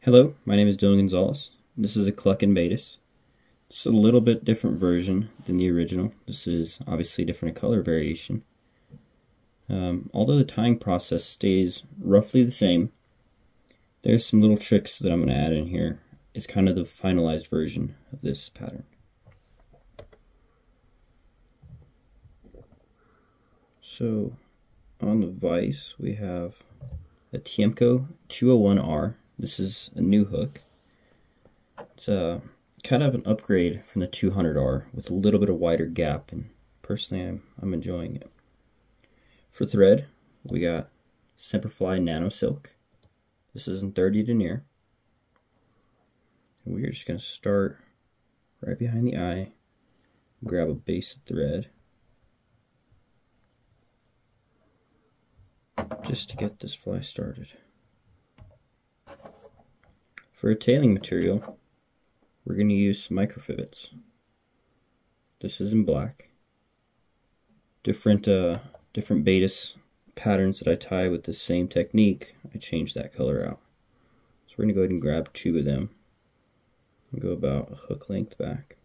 Hello, my name is Dylan Gonzales. This is a Cluck'n Baetis. It's a little bit different version than the original. This is obviously different color variation. Although the tying process stays roughly the same, there's some little tricks that I'm going to add in here. It's kind of the finalized version of this pattern. So on the vise we have a Tiemco 201R. This is a new hook. It's kind of an upgrade from the 200R with a little bit of wider gap, and personally I'm enjoying it. For thread, we got Semperfli Nano Silk. This is in 30 denier. And we're just going to start right behind the eye, grab a base of thread, just to get this fly started. For a tailing material, we're going to use some microfivets. This is in black. Different Baetis patterns that I tie with the same technique, I change that color out. So we're going to go ahead and grab 2 of them and go about a hook length back.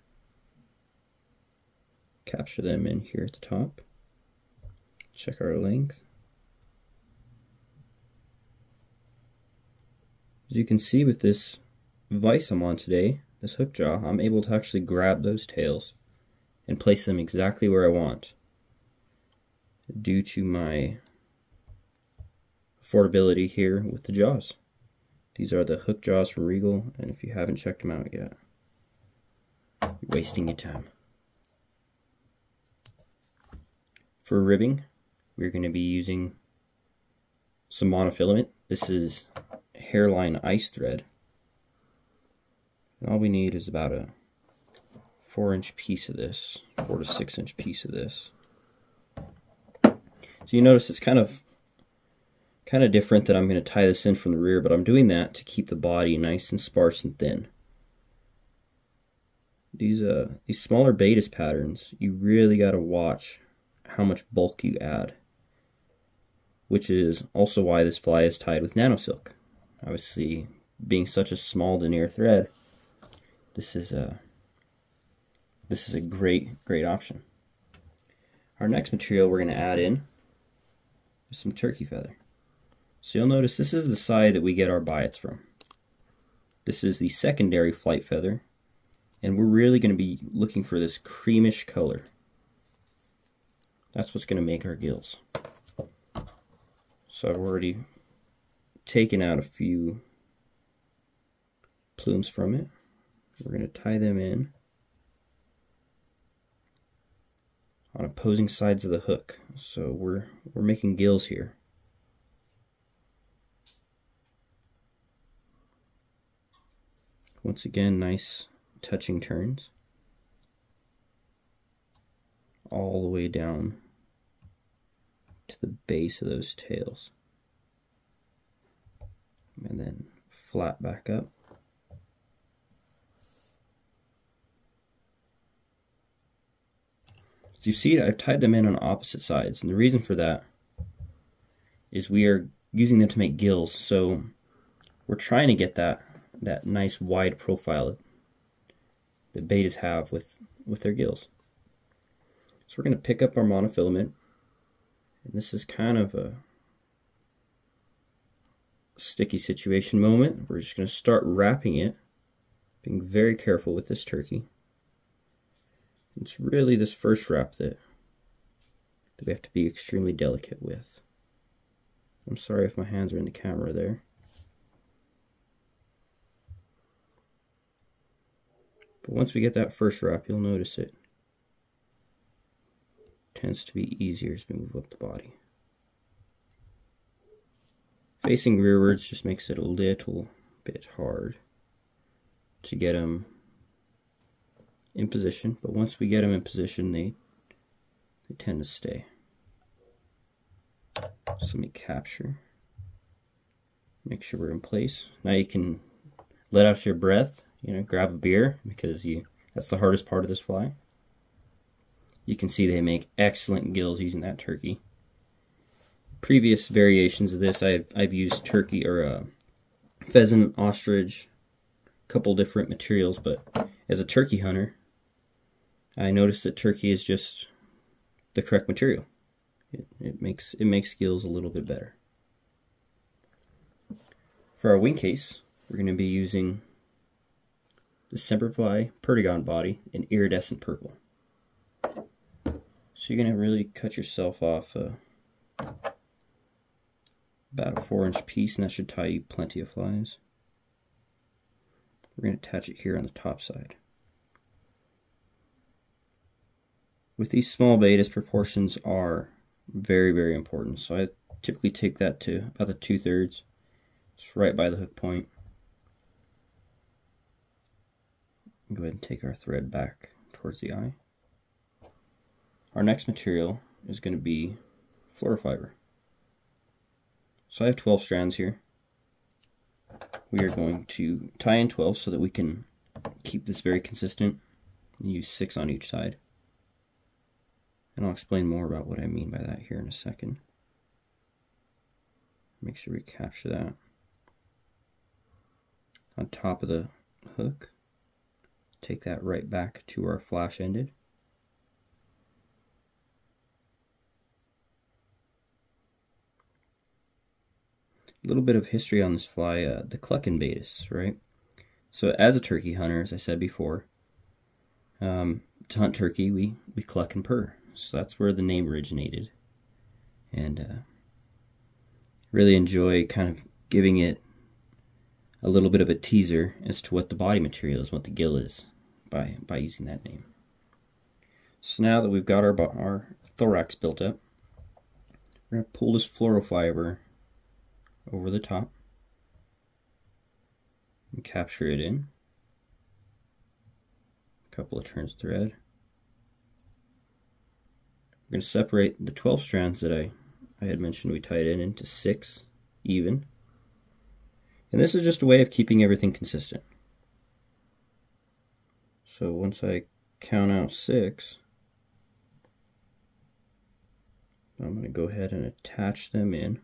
Capture them in here at the top. Check our length. As you can see with this vise I'm on today, this hook jaw, I'm able to actually grab those tails and place them exactly where I want due to my affordability here with the jaws. These are the hook jaws from Regal, and if you haven't checked them out yet, you're wasting your time. For ribbing, we're going to be using some monofilament. This is hairline ice thread, and all we need is about a 4-inch piece of this, 4 to 6-inch piece of this. So you notice it's kind of different that I'm going to tie this in from the rear, but I'm doing that to keep the body nice and sparse and thin. These smaller Baetis patterns, you really got to watch how much bulk you add, which is also why this fly is tied with nano silk. Obviously, being such a small denier thread, this is a great option. Our next material we're going to add in is some turkey feather. So you'll notice this is the side that we get our biots from. This is the secondary flight feather, and we're really going to be looking for this creamish color. That's what's going to make our gills. So I've already taken out a few plumes from it. We're going to tie them in on opposing sides of the hook. So we're making gills here. Once again, nice touching turns all the way down to the base of those tails, and then flat back up. So you see I've tied them in on opposite sides, and the reason for that is we are using them to make gills, so we're trying to get that nice wide profile that Baetis have with their gills. So we're going to pick up our monofilament, and this is kind of a sticky situation moment. We're just going to start wrapping it, being very careful with this turkey. It's really this first wrap that we have to be extremely delicate with. I'm sorry if my hands are in the camera there. But once we get that first wrap, you'll notice it tends to be easier as we move up the body. Facing rearwards just makes it a little bit hard to get them in position, but once we get them in position, they tend to stay. So let me capture, make sure we're in place. Now you can let out your breath, grab a beer, because that's the hardest part of this fly. You can see they make excellent gills using that turkey. Previous variations of this, I've used turkey or pheasant, ostrich, a couple different materials, but as a turkey hunter, I noticed that turkey is just the correct material. It makes gills a little bit better. For our wing case, we're going to be using the Semperfli Perdigon body in iridescent purple. So you're going to really cut yourself off about a 4-inch piece, and that should tie you plenty of flies. We're going to attach it here on the top side. With these small Baetis, proportions are very, very important. So I typically take that to about the 2/3. It's right by the hook point. Go ahead and take our thread back towards the eye. Our next material is going to be fluorofiber. So I have 12 strands here. We are going to tie in 12 so that we can keep this very consistent and use 6 on each side. And I'll explain more about what I mean by that here in a second. Make sure we capture that on top of the hook. Take that right back to where our flash ended. A little bit of history on this fly, the Cluck'n Baetis, right? So as a turkey hunter, as I said before, to hunt turkey, we cluck and purr. So that's where the name originated. And really enjoy kind of giving it a little bit of a teaser as to what the body material is, what the gill is, by using that name. So now that we've got our thorax built up, we're going to pull this fluorofiber over the top and capture it in. A couple of turns of thread. We're going to separate the 12 strands that I had mentioned we tied in into 6 even. And this is just a way of keeping everything consistent. So once I count out 6, I'm going to go ahead and attach them in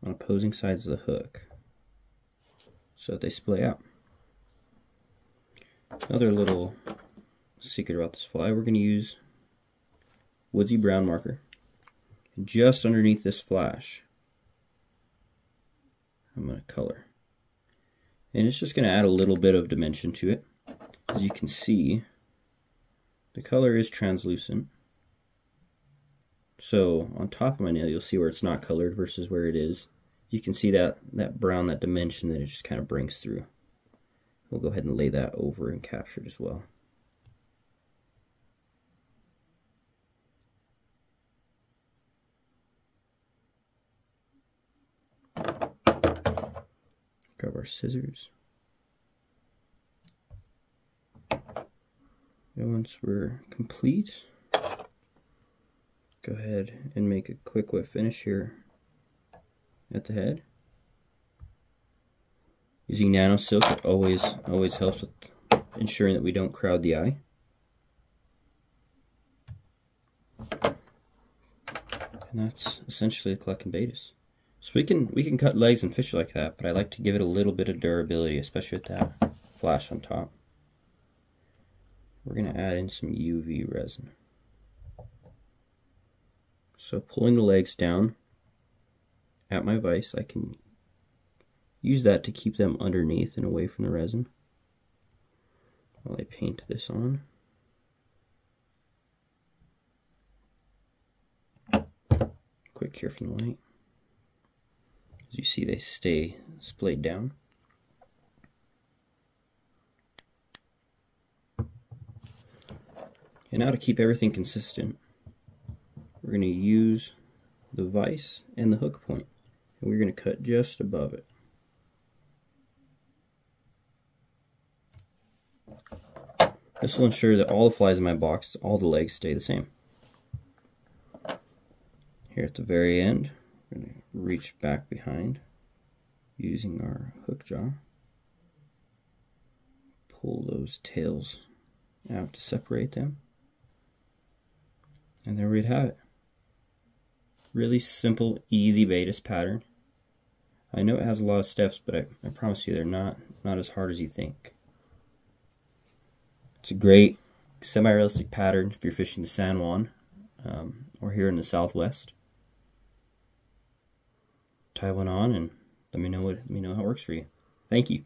on opposing sides of the hook so that they splay out. Another little secret about this fly, we're going to use woodsy brown marker. And just underneath this flash, I'm going to color. And it's just going to add a little bit of dimension to it. As you can see, the color is translucent. So on top of my nail, you'll see where it's not colored versus where it is. You can see that brown, that dimension that it just kind of brings through. We'll go ahead and lay that over and capture it as well. Grab our scissors. And once we're complete, go ahead and make a quick wet finish here at the head. Using nano silk, it always helps with ensuring that we don't crowd the eye. And that's essentially a Cluck'n Baetis. So we can cut legs and fish like that, but I like to give it a little bit of durability, especially with that flash on top. We're going to add in some UV resin. So pulling the legs down at my vise, I can use that to keep them underneath and away from the resin while I paint this on. Quick here from the light. As you see, they stay splayed down. And now to keep everything consistent, we're going to use the vise and the hook point, and we're going to cut just above it. This will ensure that all the flies in my box, all the legs stay the same. Here at the very end, we're going to reach back behind using our hook jaw. Pull those tails out to separate them. And there we'd have it. really simple, easy Baetis pattern. I know it has a lot of steps, but I promise you they're not as hard as you think. It's a great semi-realistic pattern if you're fishing the San Juan or here in the Southwest. Tie one on and let me know how it works for you. Thank you.